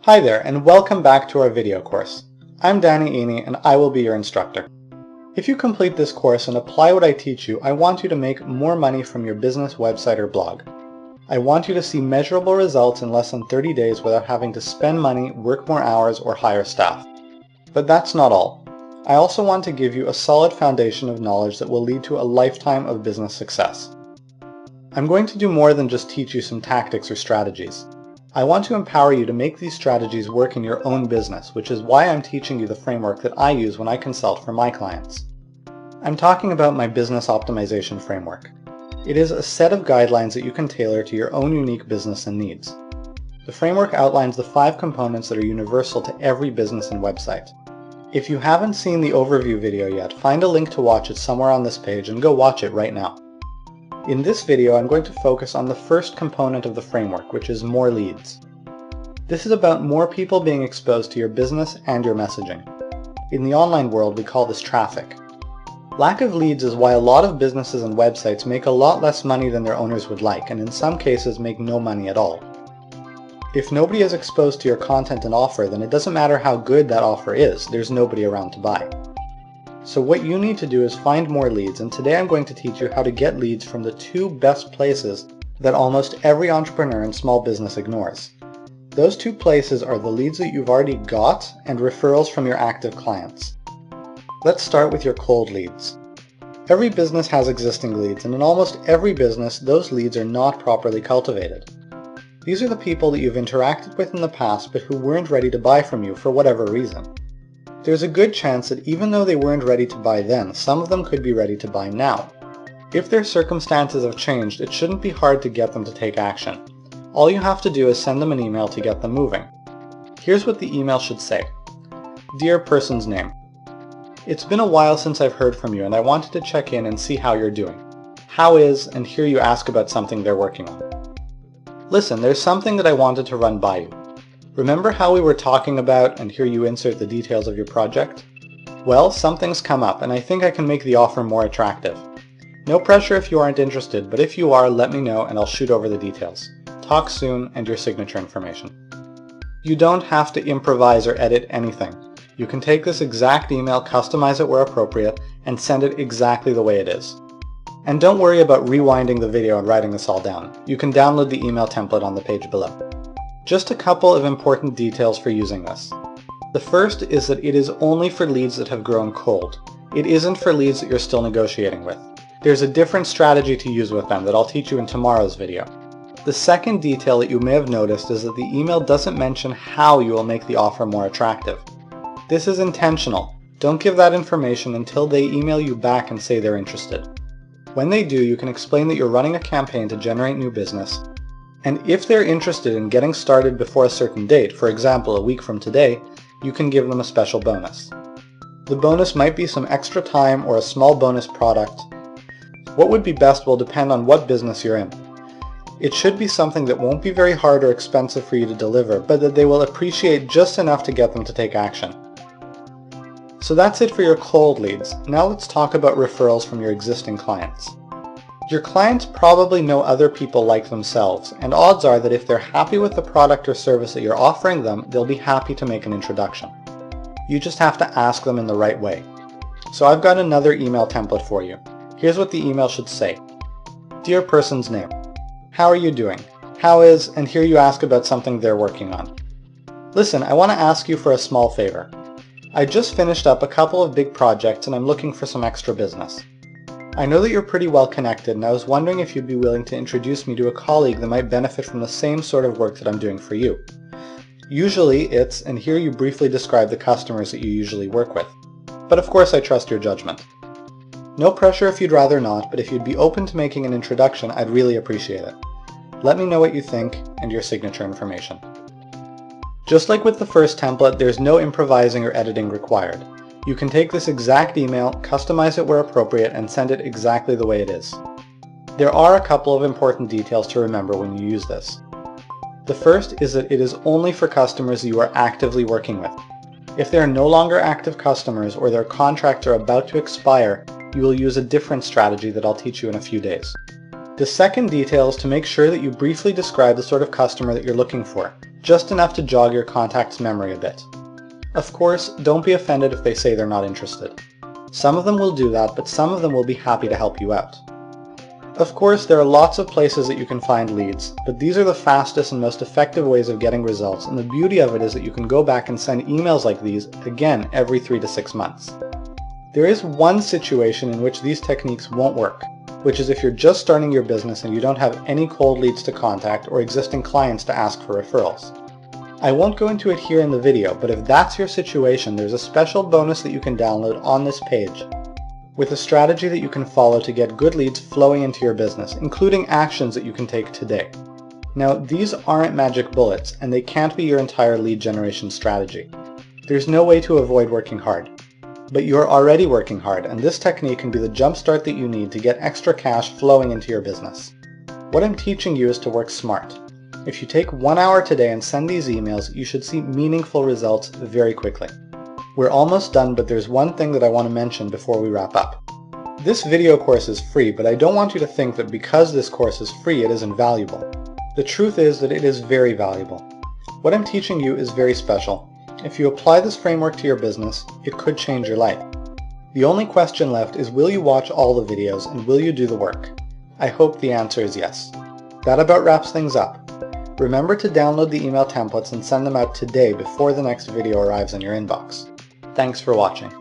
Hi there, and welcome back to our video course. I'm Danny Eni, and I will be your instructor. If you complete this course and apply what I teach you, I want you to make more money from your business, website, or blog. I want you to see measurable results in less than 30 days without having to spend money, work more hours, or hire staff. But that's not all. I also want to give you a solid foundation of knowledge that will lead to a lifetime of business success. I'm going to do more than just teach you some tactics or strategies. I want to empower you to make these strategies work in your own business, which is why I'm teaching you the framework that I use when I consult for my clients. I'm talking about my business optimization framework. It is a set of guidelines that you can tailor to your own unique business and needs. The framework outlines the 5 components that are universal to every business and website. If you haven't seen the overview video yet, find a link to watch it somewhere on this page and go watch it right now. In this video, I'm going to focus on the first component of the framework, which is more leads. This is about more people being exposed to your business and your messaging. In the online world, we call this traffic. Lack of leads is why a lot of businesses and websites make a lot less money than their owners would like, and in some cases make no money at all. If nobody is exposed to your content and offer, then it doesn't matter how good that offer is, there's nobody around to buy. So what you need to do is find more leads, and today I'm going to teach you how to get leads from the 2 best places that almost every entrepreneur and small business ignores. Those 2 places are the leads that you've already got and referrals from your active clients. Let's start with your cold leads. Every business has existing leads, and in almost every business, those leads are not properly cultivated. These are the people that you've interacted with in the past but who weren't ready to buy from you for whatever reason. There's a good chance that even though they weren't ready to buy then, some of them could be ready to buy now. If their circumstances have changed, it shouldn't be hard to get them to take action. All you have to do is send them an email to get them moving. Here's what the email should say. Dear person's name. It's been a while since I've heard from you and I wanted to check in and see how you're doing. How is, and hear you ask about something they're working on. Listen, there's something that I wanted to run by you. Remember how we were talking about, and here you insert the details of your project? Well, something's come up, and I think I can make the offer more attractive. No pressure if you aren't interested, but if you are, let me know and I'll shoot over the details. Talk soon, and your signature information. You don't have to improvise or edit anything. You can take this exact email, customize it where appropriate, and send it exactly the way it is. And don't worry about rewinding the video and writing this all down. You can download the email template on the page below. Just a couple of important details for using this. The first is that it is only for leads that have grown cold. It isn't for leads that you're still negotiating with. There's a different strategy to use with them that I'll teach you in tomorrow's video. The second detail that you may have noticed is that the email doesn't mention how you will make the offer more attractive. This is intentional. Don't give that information until they email you back and say they're interested. When they do, you can explain that you're running a campaign to generate new business, and if they're interested in getting started before a certain date, for example a week from today, you can give them a special bonus. The bonus might be some extra time or a small bonus product. What would be best will depend on what business you're in. It should be something that won't be very hard or expensive for you to deliver, but that they will appreciate just enough to get them to take action. So that's it for your cold leads. Now let's talk about referrals from your existing clients. Your clients probably know other people like themselves, and odds are that if they're happy with the product or service that you're offering them, they'll be happy to make an introduction. You just have to ask them in the right way. So I've got another email template for you. Here's what the email should say. Dear person's name. How are you doing? How is, and here you ask about something they're working on. Listen, I want to ask you for a small favor. I just finished up a couple of big projects and I'm looking for some extra business. I know that you're pretty well connected, and I was wondering if you'd be willing to introduce me to a colleague that might benefit from the same sort of work that I'm doing for you. Usually it's, and here you briefly describe the customers that you usually work with. But of course I trust your judgment. No pressure if you'd rather not, but if you'd be open to making an introduction, I'd really appreciate it. Let me know what you think and your signature information. Just like with the first template, there's no improvising or editing required. You can take this exact email, customize it where appropriate, and send it exactly the way it is. There are a couple of important details to remember when you use this. The first is that it is only for customers you are actively working with. If they are no longer active customers or their contracts are about to expire, you will use a different strategy that I'll teach you in a few days. The second detail is to make sure that you briefly describe the sort of customer that you're looking for, just enough to jog your contact's memory a bit. Of course, don't be offended if they say they're not interested. Some of them will do that, but some of them will be happy to help you out. Of course, there are lots of places that you can find leads, but these are the fastest and most effective ways of getting results, and the beauty of it is that you can go back and send emails like these again every 3 to 6 months. There is one situation in which these techniques won't work, which is if you're just starting your business and you don't have any cold leads to contact or existing clients to ask for referrals. I won't go into it here in the video, but if that's your situation, there's a special bonus that you can download on this page, with a strategy that you can follow to get good leads flowing into your business, including actions that you can take today. Now, these aren't magic bullets, and they can't be your entire lead generation strategy. There's no way to avoid working hard. But you're already working hard, and this technique can be the jumpstart that you need to get extra cash flowing into your business. What I'm teaching you is to work smart. If you take 1 hour today and send these emails, you should see meaningful results very quickly. We're almost done, but there's one thing that I want to mention before we wrap up. This video course is free, but I don't want you to think that because this course is free, it isn't valuable. The truth is that it is very valuable. What I'm teaching you is very special. If you apply this framework to your business, it could change your life. The only question left is, will you watch all the videos and will you do the work? I hope the answer is yes. That about wraps things up. Remember to download the email templates and send them out today before the next video arrives in your inbox. Thanks for watching.